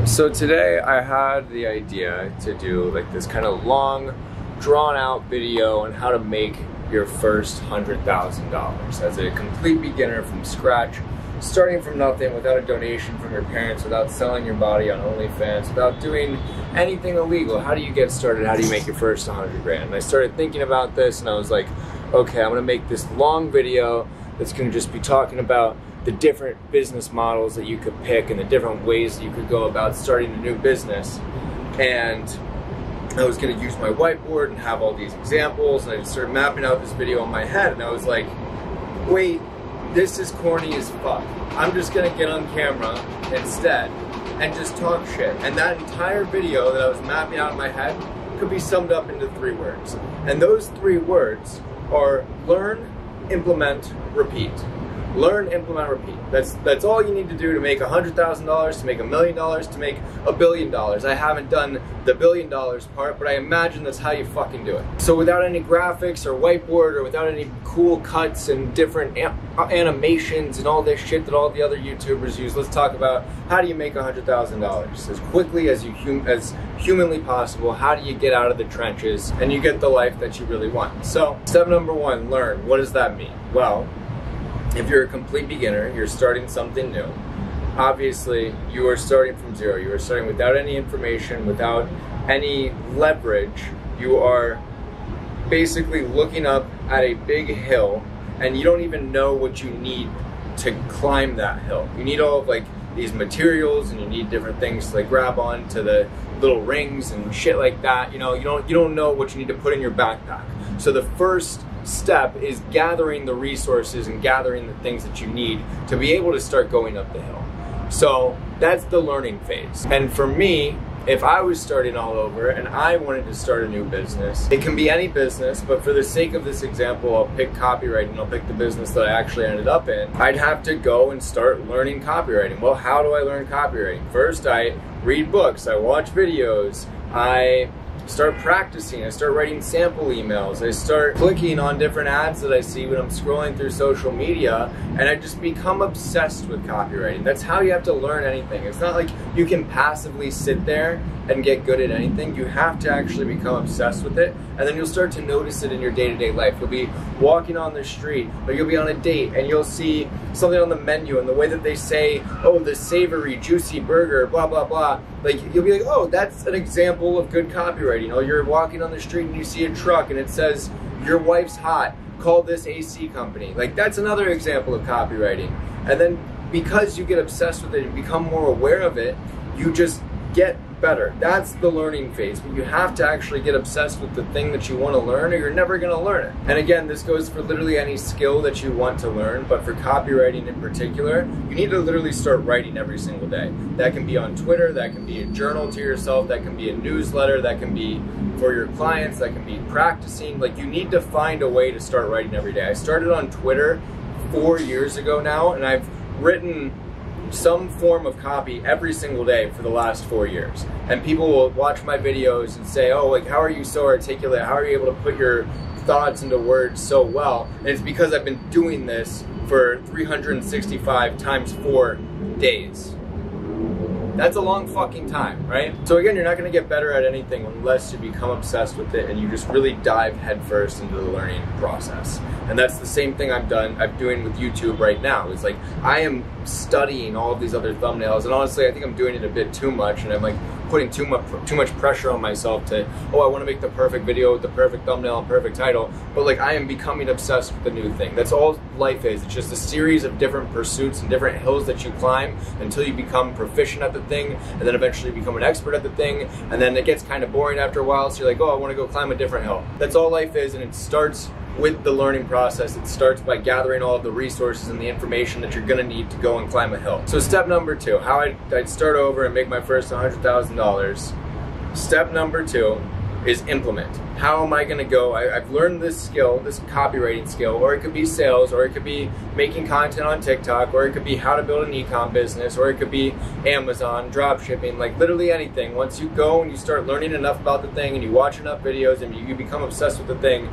So today I had the idea to do like this kind of long, drawn out video on how to make your first $100,000 as a complete beginner from scratch, starting from nothing, without a donation from your parents, without selling your body on OnlyFans, without doing anything illegal. How do you get started? How do you make your first 100 grand? And I started thinking about this and I was like, okay, I'm gonna make this long video that's gonna just be talking about the different business models that you could pick and the different ways that you could go about starting a new business. And I was gonna use my whiteboard and have all these examples, and I just started mapping out this video in my head, and I was like, wait, this is corny as fuck. I'm just gonna get on camera instead and just talk shit. And that entire video that I was mapping out in my head could be summed up into 3 words. And those 3 words are learn, implement, repeat. Learn, implement, repeat. That's all you need to do to make $100,000, to make $1 million, to make $1 billion. I haven't done the $1 billion part, but I imagine that's how you fucking do it. So without any graphics or whiteboard, or without any cool cuts and different animations and all this shit that all the other YouTubers use, let's talk about how do you make $100,000 as quickly as humanly possible. How do you get out of the trenches and you get the life that you really want? So step number 1, learn. What does that mean? Well, if you're a complete beginner, you're starting something new, obviously you are starting from zero. You are starting without any information, without any leverage. You are basically looking up at a big hill and you don't even know what you need to climb that hill. You need all of like these materials, and you need different things to like grab on to the little rings and shit like that. You know, you don't know what you need to put in your backpack. So the first step is gathering the resources and gathering the things that you need to be able to start going up the hill. So that's the learning phase. And for me, if I was starting all over and I wanted to start a new business, it can be any business, but for the sake of this example, I'll pick copywriting. I'll pick the business that I actually ended up in. I'd have to go and start learning copywriting. Well, how do I learn copywriting? First, I read books, I watch videos, I start practicing, I start writing sample emails, I start clicking on different ads that I see when I'm scrolling through social media, and I just become obsessed with copywriting. That's how you have to learn anything. It's not like you can passively sit there and get good at anything. You have to actually become obsessed with it, and then you'll start to notice it in your day-to-day life. You'll be walking on the street, or you'll be on a date, and you'll see something on the menu, and the way that they say, oh, the savory, juicy burger, blah, blah, blah. Like, you'll be like, oh, that's an example of good copywriting. You know, you're walking on the street and you see a truck and it says, your wife's hot, call this AC company. Like, that's another example of copywriting. And then because you get obsessed with it and become more aware of it, you just get better. That's the learning phase, but you have to actually get obsessed with the thing that you want to learn, or you're never going to learn it. And again, this goes for literally any skill that you want to learn, but for copywriting in particular, you need to literally start writing every single day. That can be on Twitter, that can be a journal to yourself, that can be a newsletter, that can be for your clients, that can be practicing. Like, you need to find a way to start writing every day. I started on Twitter 4 years ago now, and I've written some form of copy every single day for the last 4 years. And people will watch my videos and say, oh, like, how are you so articulate? How are you able to put your thoughts into words so well? And it's because I've been doing this for 365 times 4 days. That's a long fucking time, right? So again, you're not gonna get better at anything unless you become obsessed with it and you just really dive headfirst into the learning process. And that's the same thing I'm doing with YouTube right now. It's like, I am studying all of these other thumbnails, and honestly, I think I'm doing it a bit too much, and I'm like putting too much pressure on myself to, oh, I wanna make the perfect video with the perfect thumbnail and perfect title, but like, I am becoming obsessed with the new thing. That's all life is. It's just a series of different pursuits and different hills that you climb until you become proficient at the thing, and then eventually become an expert at the thing, and then it gets kind of boring after a while, so you're like, oh, I wanna go climb a different hill. That's all life is, and it starts with the learning process. It starts by gathering all of the resources and the information that you're gonna need to go and climb a hill. So step number 2, how I'd start over and make my first $100,000. Step number 2 is implement. How am I gonna go? I've learned this skill, this copywriting skill, or it could be sales, or it could be making content on TikTok, or it could be how to build an e-com business, or it could be Amazon, drop shipping, like literally anything. Once you go and you start learning enough about the thing and you watch enough videos and you become obsessed with the thing,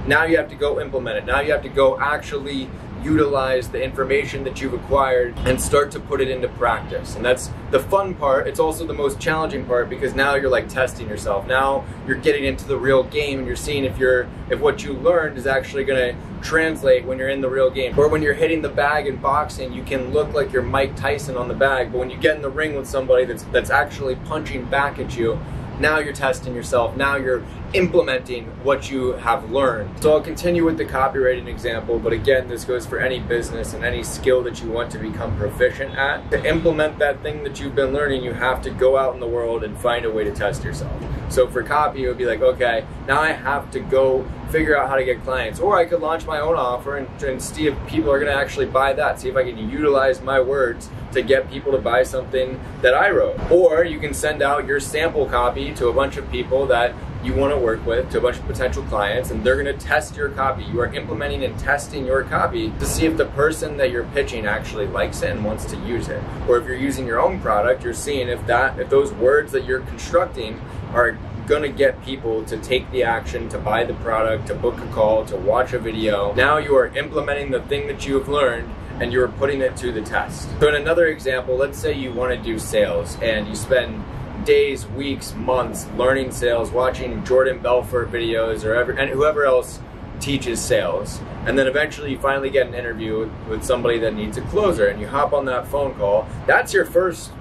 now you have to go implement it. Now you have to go actually utilize the information that you've acquired and start to put it into practice. And that's the fun part. It's also the most challenging part, because now you're like testing yourself. Now you're getting into the real game and you're seeing if what you learned is actually going to translate when you're in the real game. Or when you're hitting the bag in boxing, you can look like you're Mike Tyson on the bag, but when you get in the ring with somebody that's actually punching back at you, now you're testing yourself. Now you're implementing what you have learned. So I'll continue with the copywriting example, but again, this goes for any business and any skill that you want to become proficient at. To implement that thing that you've been learning, you have to go out in the world and find a way to test yourself. So for copy, it would be like, okay, now I have to go figure out how to get clients, or I could launch my own offer and see if people are gonna actually buy that, see if I can utilize my words to get people to buy something that I wrote. Or you can send out your sample copy to a bunch of people that you want to work with, to a bunch of potential clients, and they're going to test your copy. You are implementing and testing your copy to see if the person that you're pitching actually likes it and wants to use it. Or if you're using your own product, you're seeing if those words that you're constructing are going to get people to take the action, to buy the product, to book a call, to watch a video. Now you are implementing the thing that you have learned and you're putting it to the test. So in another example, let's say you want to do sales and you spend days, weeks, months learning sales, watching Jordan Belfort videos and whoever else teaches sales. And then eventually you finally get an interview with somebody that needs a closer and you hop on that phone call. That's your first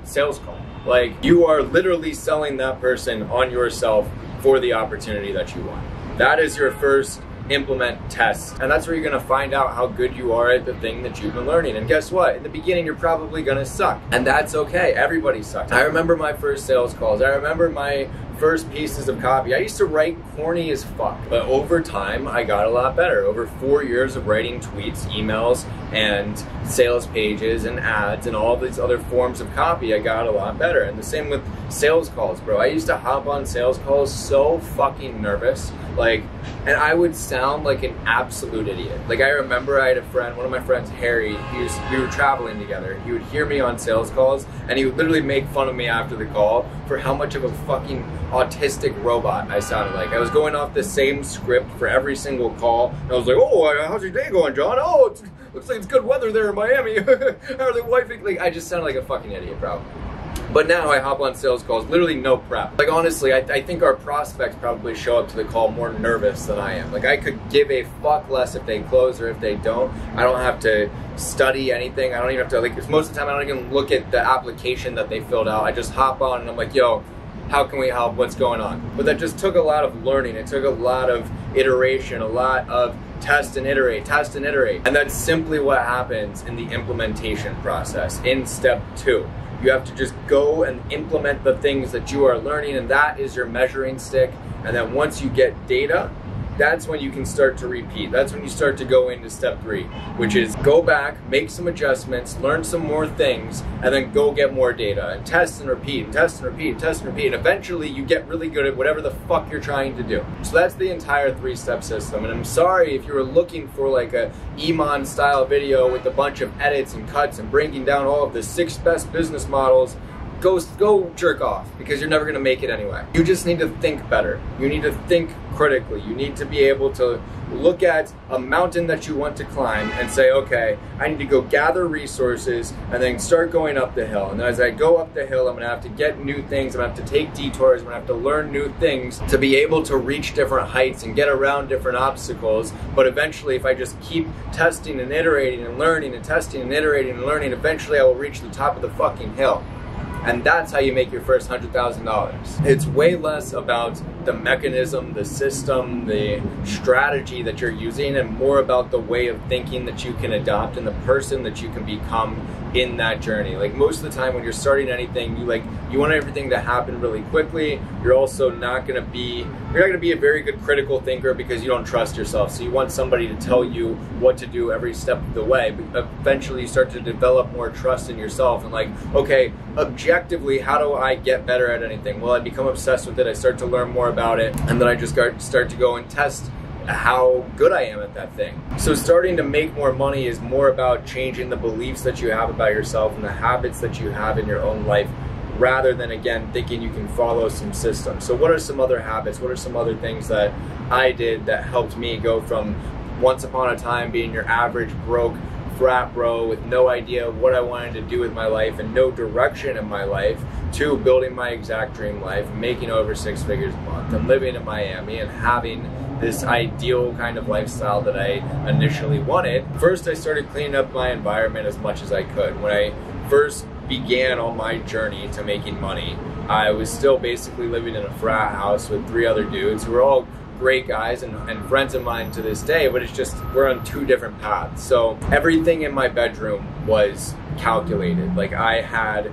sales call. Like, you are literally selling that person on yourself for the opportunity that you want. That is your first implement test, and that's where you're gonna find out how good you are at the thing that you've been learning. And guess what? In the beginning, you're probably gonna suck, and that's okay. Everybody sucks. I remember my first sales calls. I remember my first pieces of copy. I used to write corny as fuck, but over time, I got a lot better. Over 4 years of writing tweets, emails, and sales pages and ads and all these other forms of copy, I got a lot better. And the same with sales calls, bro. I used to hop on sales calls so fucking nervous, and I would sound like an absolute idiot. Like, I remember I had a friend, one of my friends, Harry, we were traveling together. He would hear me on sales calls and he would literally make fun of me after the call for how much of a fucking autistic robot I sounded like. I was going off the same script for every single call. And I was like, oh, how's your day going, John? Oh, looks like it's good weather there in Miami. How are they wifing? Like, I just sounded like a fucking idiot, bro. But now I hop on sales calls, literally no prep. Like, honestly, I think our prospects probably show up to the call more nervous than I am. Like, I could give a fuck less if they close or if they don't. I don't have to study anything. I don't even have to, like, most of the time I don't even look at the application that they filled out. I just hop on and I'm like, yo, how can we help? What's going on? But that just took a lot of learning. It took a lot of iteration, a lot of test and iterate, test and iterate. And that's simply what happens in the implementation process in step 2. You have to just go and implement the things that you are learning, and that is your measuring stick. And then once you get data, that's when you can start to repeat. That's when you start to go into step 3, which is go back, make some adjustments, learn some more things, and then go get more data and test and repeat, and test and repeat, and test and repeat. And eventually you get really good at whatever the fuck you're trying to do. So that's the entire 3-step system. And I'm sorry if you were looking for like a Iman style video with a bunch of edits and cuts and breaking down all of the 6 best business models. Go jerk off, because you're never gonna make it anyway. You just need to think better. You need to think critically. You need to be able to look at a mountain that you want to climb and say, okay, I need to go gather resources and then start going up the hill. And then as I go up the hill, I'm gonna have to get new things. I'm gonna have to take detours. I'm gonna have to learn new things to be able to reach different heights and get around different obstacles. But eventually, if I just keep testing and iterating and learning and testing and iterating and learning, eventually I will reach the top of the fucking hill. And that's how you make your first $100,000. It's way less about the mechanism, the system, the strategy that you're using, and more about the way of thinking that you can adopt and the person that you can become in that journey. Like, most of the time when you're starting anything, you want everything to happen really quickly. You're also not gonna be a very good critical thinker because you don't trust yourself. So you want somebody to tell you what to do every step of the way. But eventually you start to develop more trust in yourself and, like, okay, objectively, how do I get better at anything? Well, I become obsessed with it. I start to learn more about it, and then I just start to go and test how good I am at that thing. So starting to make more money is more about changing the beliefs that you have about yourself and the habits that you have in your own life, rather than, again, thinking you can follow some system. So what are some other habits? What are some other things that I did that helped me go from once upon a time being your average broke frat bro with no idea what I wanted to do with my life and no direction in my life, to building my exact dream life, making over 6 figures a month, and living in Miami and having this ideal kind of lifestyle that I initially wanted. First, I started cleaning up my environment as much as I could. When I first began on my journey to making money, I was still basically living in a frat house with 3 other dudes who were all great guys and friends of mine to this day, but it's just we're on 2 different paths. So everything in my bedroom was calculated. Like, I had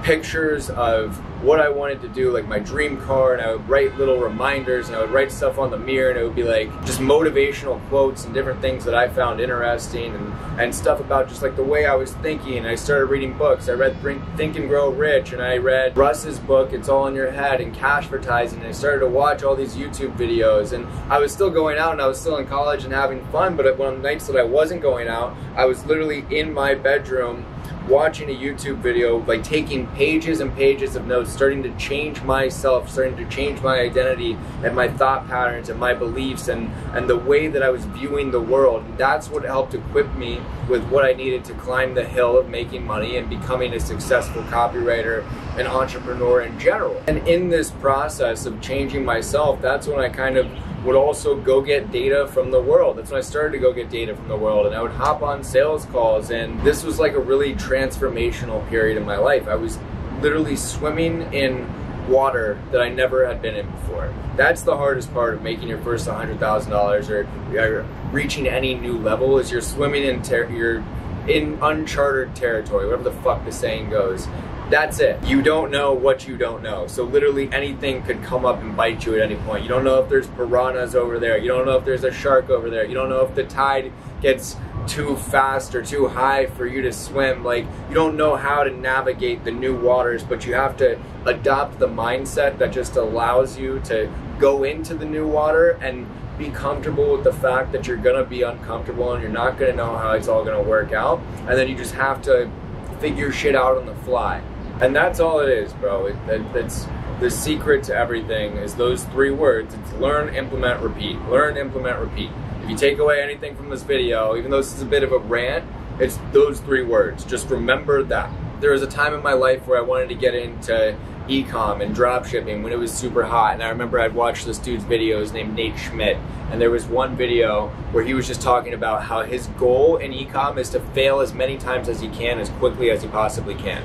pictures of what I wanted to do, like my dream car, and I would write little reminders, and I would write stuff on the mirror, and it would be like just motivational quotes and different things that I found interesting, and stuff about just like the way I was thinking. And I started reading books. I read Think and Grow Rich, and I read Russ's book, It's All in Your Head, and Cashvertising, and I started to watch all these YouTube videos. And I was still going out, and I was still in college and having fun, but on nights that I wasn't going out, I was literally in my bedroom watching a YouTube video, like taking pages and pages of notes, starting to change myself, starting to change my identity and my thought patterns and my beliefs and the way that I was viewing the world. And that's what helped equip me with what I needed to climb the hill of making money and becoming a successful copywriter and entrepreneur in general. And in this process of changing myself, that's when I kind of would also go get data from the world. That's when I started to go get data from the world, and I would hop on sales calls, and this was like a really transformational period in my life. I was literally swimming in water that I never had been in before. That's the hardest part of making your first $100,000 or reaching any new level, is you're swimming you're in uncharted territory, whatever the fuck the saying goes. That's it. You don't know what you don't know. So literally anything could come up and bite you at any point. You don't know if there's piranhas over there. You don't know if there's a shark over there. You don't know if the tide gets too fast or too high for you to swim. Like, you don't know how to navigate the new waters, but you have to adopt the mindset that just allows you to go into the new water and be comfortable with the fact that you're gonna be uncomfortable and you're not gonna know how it's all gonna work out. And then you just have to figure shit out on the fly. And that's all it is, bro. It's the secret to everything is those 3 words. It's learn, implement, repeat. Learn, implement, repeat. If you take away anything from this video, even though this is a bit of a rant, it's those 3 words. Just remember that. There was a time in my life where I wanted to get into e-com and drop shipping when it was super hot, and I remember I'd watch this dude's videos named Nate Schmidt, and there was one video where he was just talking about how his goal in e-com is to fail as many times as he can, as quickly as he possibly can.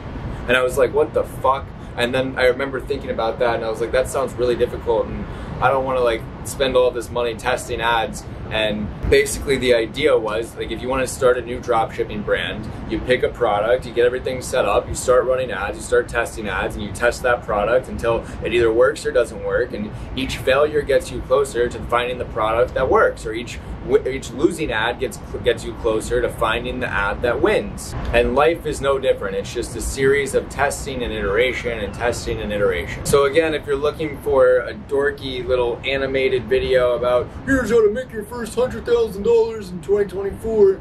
And I was like, what the fuck? And then I remember thinking about that, and I was like, that sounds really difficult, and I don't want to like spend all this money testing ads. And basically the idea was, like, if you want to start a new dropshipping brand, you pick a product, you get everything set up, you start running ads, you start testing ads, and you test that product until it either works or doesn't work. And each failure gets you closer to finding the product that works, or each losing ad gets you closer to finding the ad that wins. And life is no different. It's just a series of testing and iteration and testing and iteration. So again, if you're looking for a dorky little animated video about here's how to make your first $100,000 in 2024,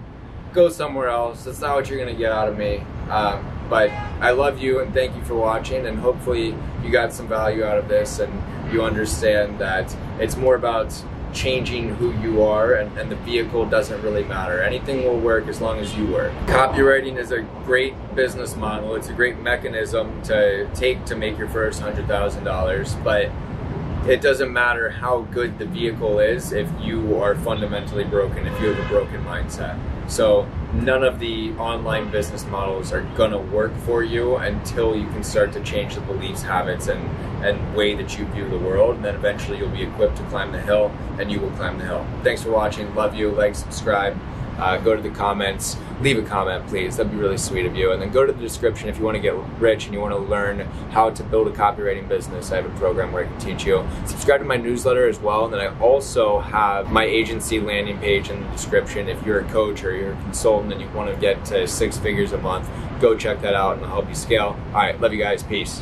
go somewhere else. That's not what you're gonna get out of me. But I love you and thank you for watching, and hopefully you got some value out of this and you understand that it's more about changing who you are, and the vehicle doesn't really matter. Anything will work as long as you work. Copywriting is a great business model. It's a great mechanism to take to make your first $100,000, but it doesn't matter how good the vehicle is if you are fundamentally broken, if you have a broken mindset. So none of the online business models are gonna work for you until you can start to change the beliefs, habits, and way that you view the world, and then eventually you'll be equipped to climb the hill, and you will climb the hill. Thanks for watching. Love you. Like, subscribe. Go to the comments, leave a comment please, that'd be really sweet of you, and then go to the description if you want to get rich and you want to learn how to build a copywriting business. I have a program where I can teach you. Subscribe to my newsletter as well, and then I also have my agency landing page in the description. If you're a coach or you're a consultant and you want to get to 6 figures a month, go check that out and I'll help you scale. All right, love you guys, peace.